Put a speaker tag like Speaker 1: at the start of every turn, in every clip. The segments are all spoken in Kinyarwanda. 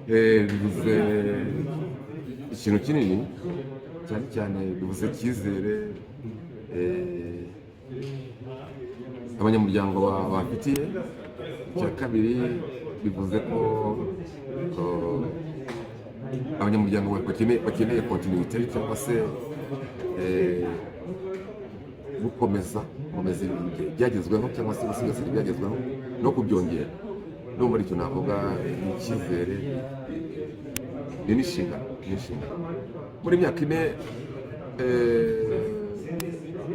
Speaker 1: bivuze ikintu kinini cyane cyane, bivuze icyizere abanyamuryango bafitiye. Icya kabiri bivuze ko abanyamuryango bakeneye kontinuite cyangwa se gukomeza ibyagezweho cyangwa se gusigasira ibyagezweho no kubyongera. No muri icyo navuga icyizere ni inshingano. Muri myaka ine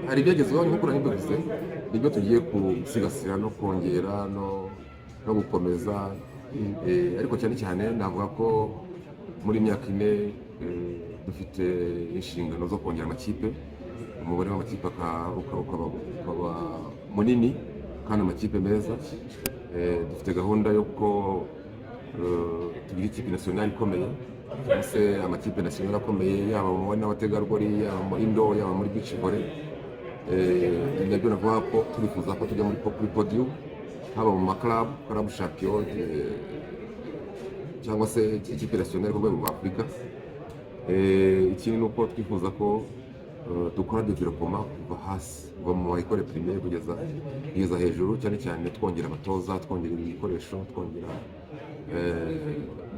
Speaker 1: hari ibyagezweho nk'uko nabivuze, nibyo tugiye gusigasira no kongera no gukomeza, ariko cyane cyane navuga ko muri myaka ine dufite inshingano zo kongera amakipe, umubare w'amakipe ukaba munini kandi amakipe meza. Dufite gahunda yo ko tugira ikipe nationale ikomeye cyangwa se amakipe nationale akomeye, yaba mu bana n'abategarugori, yaba muri indoor, yaba muri beach volley. Nabyo navuga ko turifuza ko tujya kuri podium, haba mu club champion cyangwa se ikipe nationale ku rwego rwa Afurika. Ikindi ni uko twifuza ko dukora development kuva hasi, kuva mu ekole primaire kugeza hejuru, cyane cyane twongera abatoza, twongera ibikoresho, twongera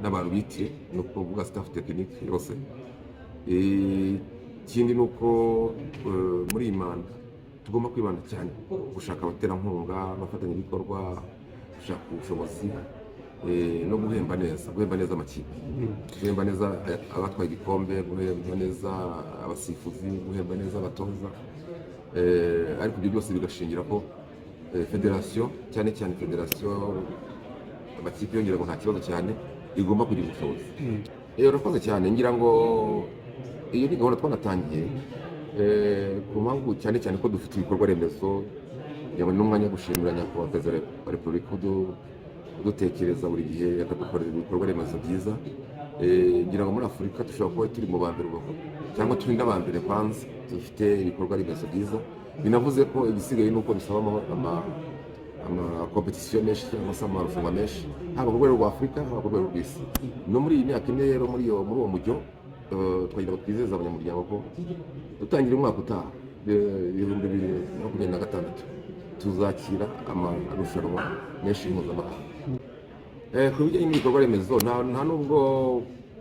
Speaker 1: n'abantu bitiye, ni ukuvuga staff technique yose. Ikindi ni uko muri iyi manda tugomba kwibanda cyane gushaka abaterankunga, abafatanyabikorwa, gushaka ubushobozi no guhemba neza amakipe, guhemba neza abatwaye ibikombe, guhemba neza abasifuzi, guhemba neza abatoza. Ariko ibyo byose bigashingira ko federasiyo, cyane cyane federasiyo, amakipe yongera ngo nta kibazo cyane, igomba kugira ubushobozi. Urakoze cyane, ngira ngo iyo ni gahunda twanatangiye ku mpamvu cyane cyane ko dufite ibikorwa remezo. Yabona n'umwanya wo gushimira nyakubahwa perezida wa repubulika dutekereza buri gihe akadukorera ibikorwa remezo byiza. Ngira ngo muri Afurika dushobora kuba turi mu ba mbere cyangwa turi n'abambere kwanza dufite ibikorwa remezo byiza. Binavuze ko igisigaye ni uko bisaba amakompetisiyo menshi cyangwa se amarushanwa menshi, haba ku rwego rwa Afurika, haba ku rwego rw'isi. No muri iyi myaka ine rero, muri uwo mujyo, twagira ngo twizeze abanyamuryango ko dutangira umwaka utaha 2026 tuzakira amarushanwa menshi mpuzamahanga. Ku bijyanye n'ibikorwa remezo, nta nubwo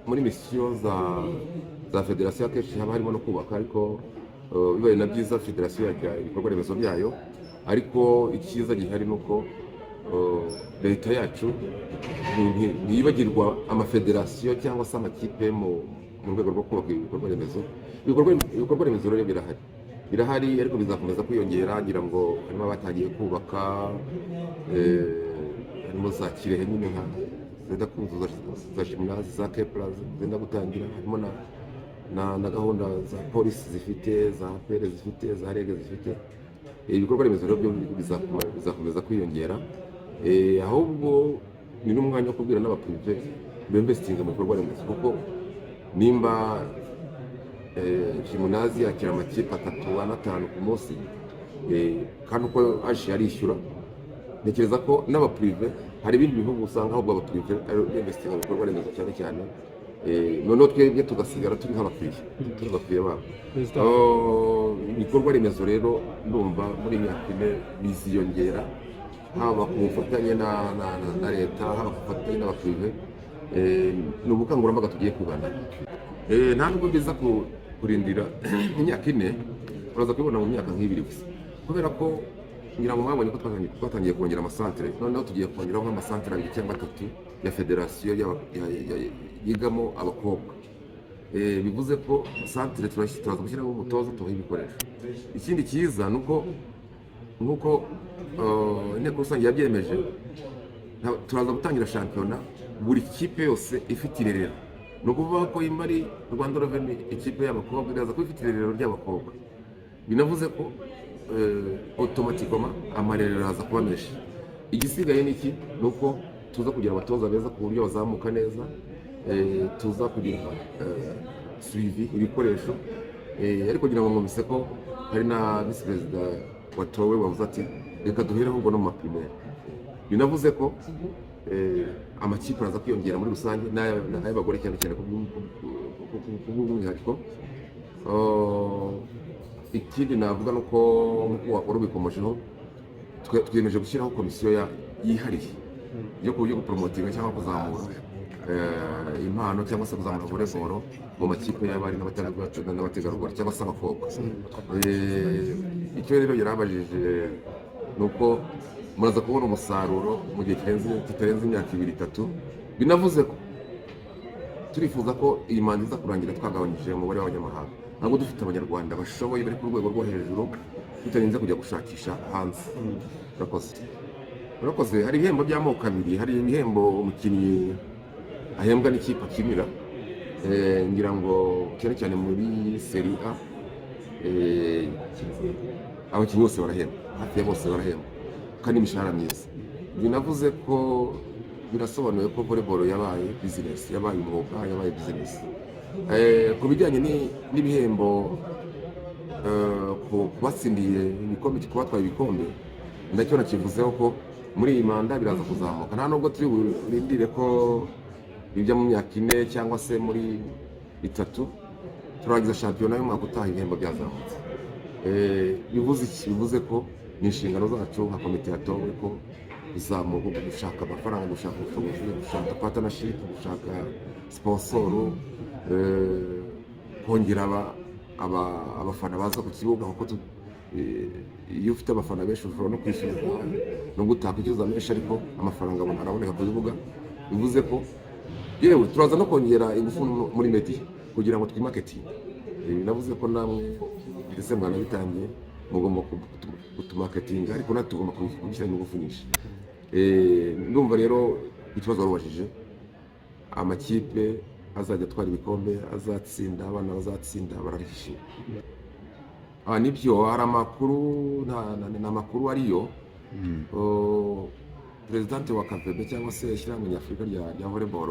Speaker 1: muri misiyo za federasiyo akenshi haba harimo no kubaka, ariko bibaye na byiza federasiyo yagira ibikorwa remezo byayo. Ariko icyiza gihari ni uko leta yacu ntiyibagirwa amafederasiyo cyangwa se amakipe mu rwego rwo kubaka ibikorwa remezo. Ibikorwa remezo rero birahari, ariko bizakomeza kwiyongera. Ngira ngo harimo abatangiye kubaka, harimo za Kirehe nyine nka zenda kuzuza za gymnase, za Kepler zenda gutangira, harimo na gahunda za polisi zifite, za pere zifite, za rege zifite. Ibikorwa remezo rero byo bizakomeza kwiyongera, ahubwo ni n'umwanya wo kubwira n'abaprive b'investinga mu bikorwa remezo, kuko nimba gymnase yakira amakipe 3 na 5 ku munsi, kandi uko aje arishyura, ntekereza ko n'abaprive hari ibindi bihugu usanga ahubwo abaprive b'investinga mu bikorwa remezo cyane cyane. Noneho twebwe tugasigara turi nk'abakiriya babo. Ibikorwa remezo rero ndumva muri myaka ine biziyongera, haba ku bufatanye na leta, haba ku bufatanye n'abaprive. Ni ubukangurambaga tugiye kwibanda. Nta nubwo biza kurindira imyaka ine, uraza kubibona mu myaka nk'ibiri gusa, kubera ko ngira ngo mwabonye ko twatangiye kongera amasantere. Noneho tugiye kongeraho nk'amasantere 2 cyangwa 3 ya federasiyo yigamo abakobwa. Bivuze ko santere turaza gushyiraho umutoza, tubaha ibikoresho. Ikindi cyiza ni uko nk'uko inteko rusange yabyemeje, turaza gutangira shampiyona buri kipe yose ifite irerero. Ni ukuvuga ko imari Rwanda Revenue ikipe y'abakobwa iraza kuba ifite irerero ry'abakobwa. Binavuze ko automatiquement amarerero aza kuba menshi. Igisigaye ni iki? Ni uko tuza kugira abatoza beza ku buryo bazamuka neza, tuza kugira suivi ibikoresho. Ariko kugira ngo mwumvise ko hari na vice perezida watowe wavuze ati reka duhere ahubwo no mu maprimaire. Binavuze ko amakipe araza kwiyongera muri rusange n'ay'abagore cyane cyane ku bw'umwihariko. Ikindi navuga nuko wari ubikomojeho, twiyemeje gushyiraho komisiyo yihariye yo gupromotinga cyangwa kuzamura impano cyangwa se kuzamura volleyball mu makipe y'abari n'abategarugori cyangwa se abakobwa. Icyo rero yarabajije ni uko muraza kubona umusaruro mu gihe kitarenze imyaka 2-3. Binavuze ko turifuza ko iyi manda iza kurangira twagabanyije umubare w'abanyamahanga, ntabwo dufite abanyarwanda bashoboye bari ku rwego rwo hejuru tutarinze kujya gushakisha hanze. Urakoze. Hari ibihembo by'amoko abiri, hari ibihembo umukinnyi ahembwa n'ikipe akinira, ngira ngo cyane cyane muri Serie A abakinnyi bose barahembwa, hafi ya bose barahembwa kandi imishahara myiza. Binavuze ko birasobanuye ko volleyball yabaye business, yabaye umwuga, yabaye business. Ku bijyanye n'ibihembo ku batsindiye ibikombe, ku batwaye ibikombe, ndacyo nakivuzeho ko muri iyi manda biraza kuzamuka, nta nubwo turi burindire ko bijya mu myaka 4 cyangwa se muri 3 turangiza shampiyona y'umwaka utaha ibihembo byazamutse. Bivuze ko ni inshingano zacu nka komite yatowe ko izamuka, gushaka amafaranga, gushaka ubushobozi, gushaka partnership, gushaka sponsor, kongera abafana baza ku kibuga, kuko iyo ufite abafana benshi ushobora no kwishyura no gutakwicuza menshi, ariko amafaranga araboneka ku kibuga. Bivuze ko yewe turaza no kongera ingufu muri media kugira ngo twimarketing. Navuze ko namwe ndetse mwana bitangiye mugomba kutumarketinga, ariko natwe tugomba kubishyiramo ingufu nyinshi. Ndumva rero ikibazo warubajije, amakipe azajya atwara ibikombe, azatsinda, abana bazatsinda bararishima. Nibyo hari amakuru, n'amakuru ariyo. Presidente wa Kavebe cyangwa se ishyirahamwe nyafurika rya volleyball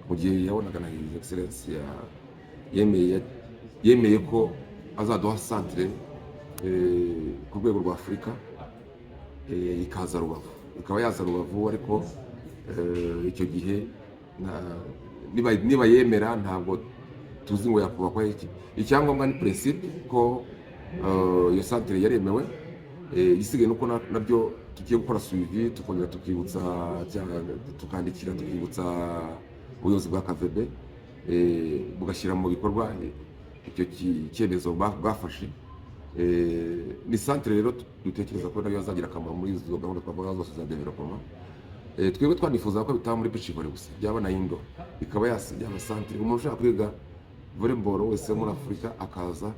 Speaker 1: mu gihe yabonaga na His Excellency yemeye ko azaduha centre ku rwego rwa Afurika, ikaza Rubavu, ikaba yaza Rubavu. Ariko icyo gihe niba yemera, ntabwo tuzi ngo yakubakwa iki. Icyangombwa ni principe ko iyo centre yaremewe. Igisigaye nuko nabyo tugiye gukora suivi, tukongera tukibutsa, tukandikira tukibutsa ubuyobozi bwa Kavebe bugashyira mu bikorwa icyo cyemezo bwafashe. Ni centre rero dutekereza ko nayo yazagira akamaro muri izo gahunda twavuga zose za development. Twebwe twanifuza ko bitaba muri beach volley gusa, byaba na indoor, ikaba yaba centre umuntu ushaka kwiga volleyball wese muri Afurika akaza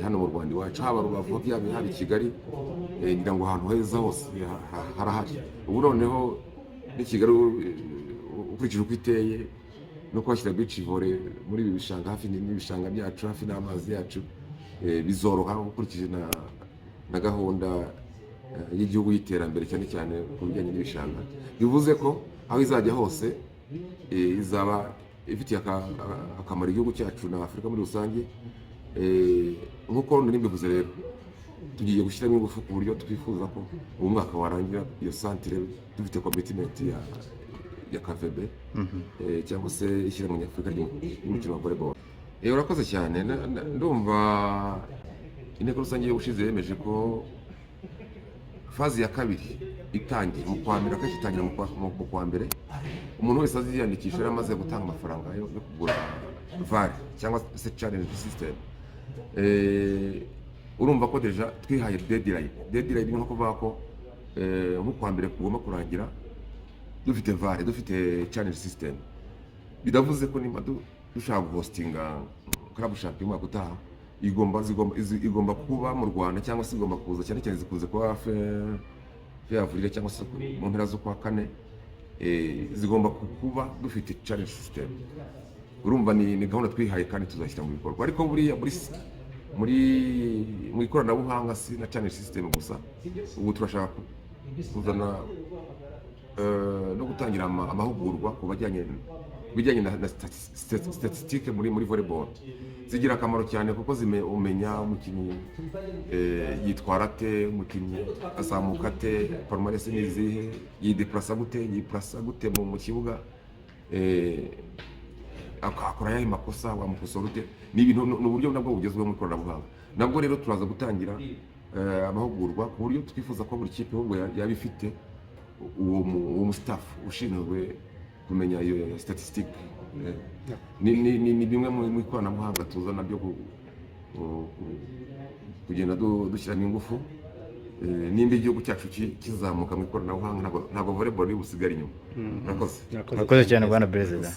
Speaker 1: hano mu Rwanda iwacu, haba Rubavu, haba i Kigali, ngira ngo ahantu heza hose harahari. Ubu noneho ni Kigali ukurikije uko iteye no kwashyira beach volley muri ibi bishanga, hafi n'ibishanga byacu, hafi n'amazi yacu, bizoroha ukurikije na gahunda y'igihugu y'iterambere, cyane cyane ku bijyanye n'ibishanga. Bivuze ko aho izajya hose izaba ifitiye akamaro igihugu cyacu na Afurika muri rusange. Nk'uko nimbivuze rero, tugiye gushyiramo ingufu ku buryo twifuza ko uyu mwaka warangira iyo centre dufite commitment ya Kavebe cyangwa se ishyirahamwe nyafurika ry'umukino wa volleyball. Urakoze cyane. Ndumva inteko rusange y'ubushize yemeje ko fazi ya kabiri itangiye mu kwa mbere, akenshi itangira mu kwa mbere. Umuntu wese aziyandikisha yaramaze gutanga amafaranga yo kugura VAR cyangwa se challenge system. Urumva ko deja twihaye deadline ni nko kuvuga ko mu kwa mbere kugomba kurangira dufite VAR, dufite challenge system. Bidavuze ko nimba dushaka hostinga club champion mwaka utaha igomba kuba mu Rwanda, cyangwa se igomba kuza cyane cyane zikunze kuba Afurika cyangwa se mu mpera zo kwa 4, zigomba kuba dufite challenge system. Urumva ni gahunda twihaye kandi tuzashyira mu bikorwa. Ariko buriya mu ikoranabuhanga si na channel system gusa, ubu turashaka kuzana no gutangira amahugurwa ku bajyanye bijyanye na statistique muri volleyball zigira akamaro cyane kuko umenya umukinnyi yitwara ate, umukinnyi azamuka ate, palmarès ni izihe, yideplasa gute mu kibuga, akakora yahe makosa, wamukosora ute. Ni ibintu n'uburyo nabwo bugezweho mu ikoranabuhanga. Nabwo rero turaza gutangira amahugurwa ku buryo twifuza ko buri kipe ahubwo yaba ifite uwo staff ushinzwe kumenya iyo statistique. Ni bimwe mu ikoranabuhanga tuzana byo kugenda dushyiramo ingufu nimba igihugu cyacu kizamuka mu ikoranabuhanga, ntabwo volleyball iri busigare inyuma.
Speaker 2: Murakoze cyane Bwana Perezida.